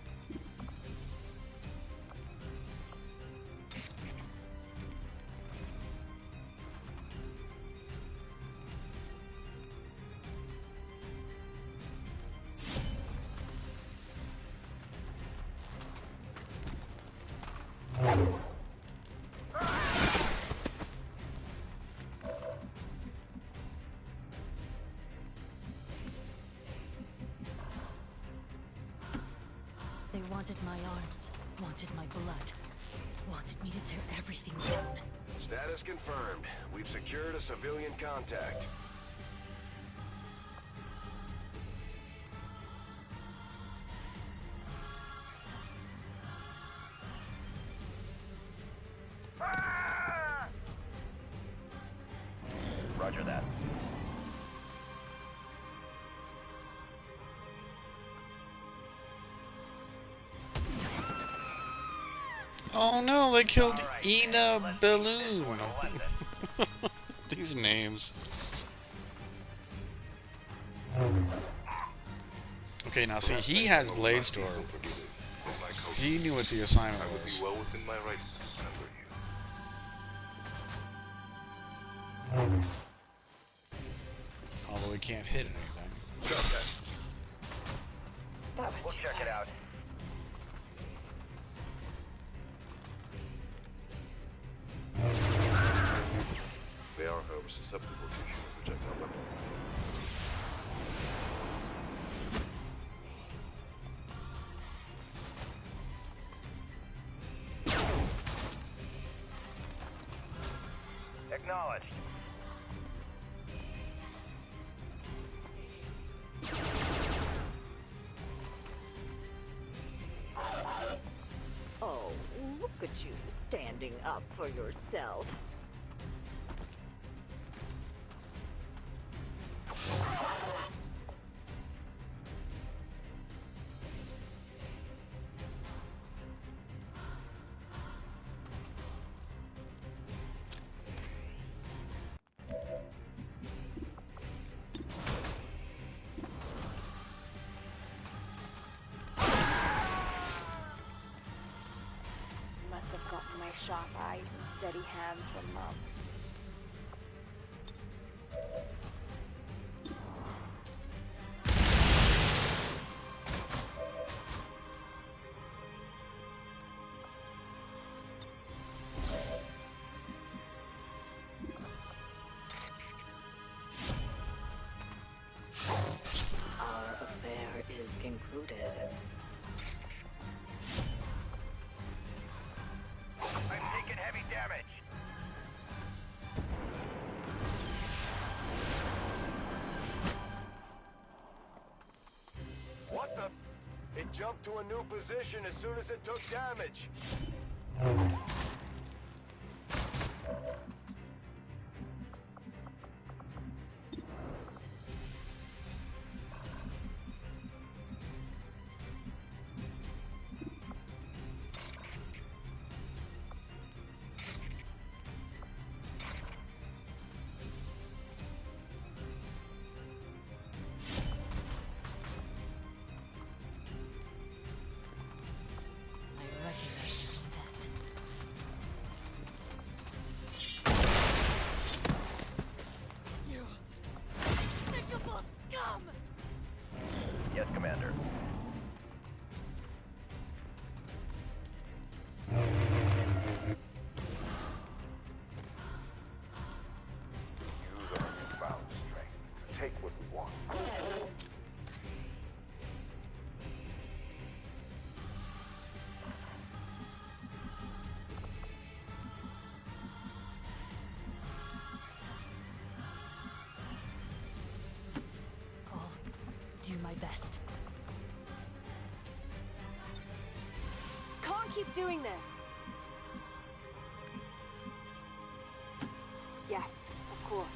They wanted my arms, wanted my blood, wanted me to tear everything down. Status confirmed. We've secured a civilian contact. Roger that. Oh no, they killed Ina Balloon. These names. Okay, now see, he has Blade Storm. He knew what the assignment was. Well within my rights to surrender you. Although he can't hit anything. That was We'll check it out. They are, however, susceptible to human projectile weapons. Acknowledged. Oh, look at you standing up for yourself. Must have gotten my sharp eyes and steady hands from Mom. Our affair is concluded. I'm taking heavy damage. What the? It jumped to a new position as soon as it took damage. I recognize your scent. You despicable scum! Yes, Commander. Use our newfound strength to take what we want. I'll do my best. Can't keep doing this. Yes, of course.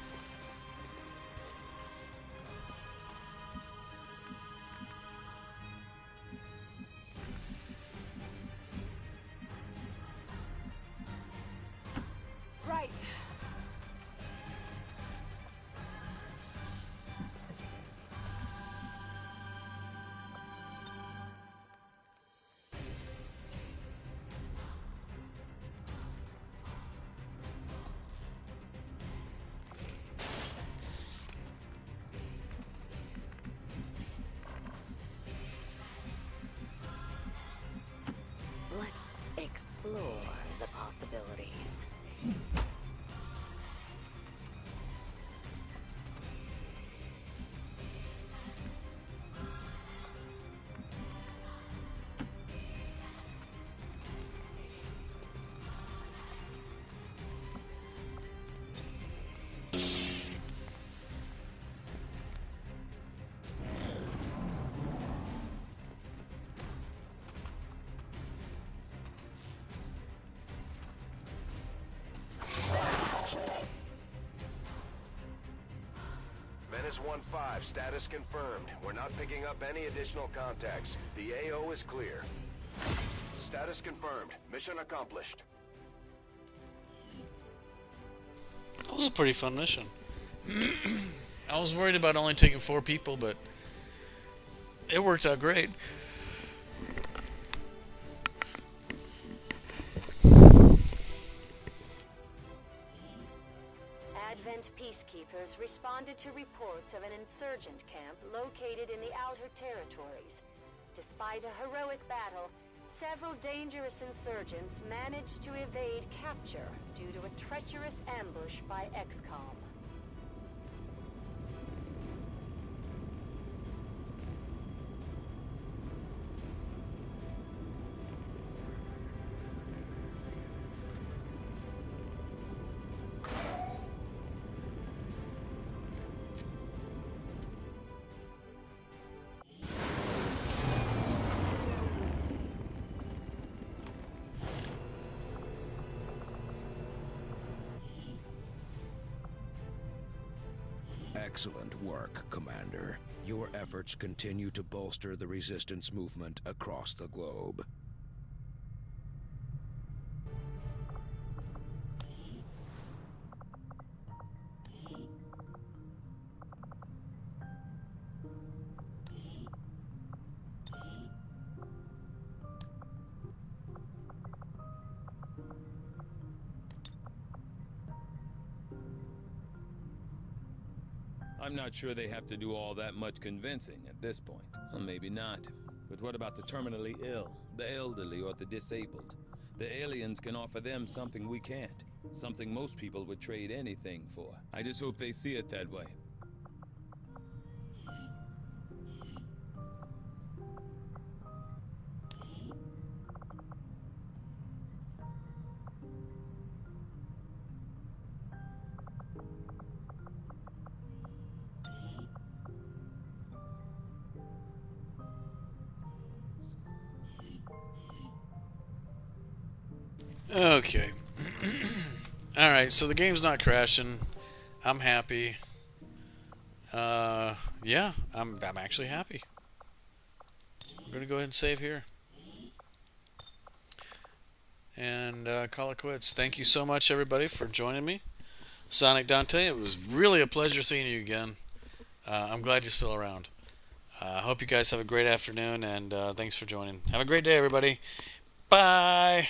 Right. 1-5, status confirmed. We're not picking up any additional contacts. The AO is clear. Status confirmed. Mission accomplished. That was a pretty fun mission. I was worried about only taking 4 people, but it worked out great. Advent peacekeepers responded to reports of an insurgent camp located in the Outer Territories. Despite a heroic battle, several dangerous insurgents managed to evade capture due to a treacherous ambush by XCOM. Excellent work, Commander. Your efforts continue to bolster the resistance movement across the globe. I'm not sure they have to do all that much convincing at this point. Well, maybe not. But what about the terminally ill, the elderly, or the disabled? The aliens can offer them something we can't. Something most people would trade anything for. I just hope they see it that way. Okay. Alright, so the game's not crashing. I'm happy. Yeah, I'm actually happy. I'm gonna go ahead and save here. And call it quits. Thank you so much, everybody, for joining me. Sonic Dante, it was really a pleasure seeing you again. I'm glad you're still around. I hope you guys have a great afternoon, and thanks for joining. Have a great day, everybody. Bye!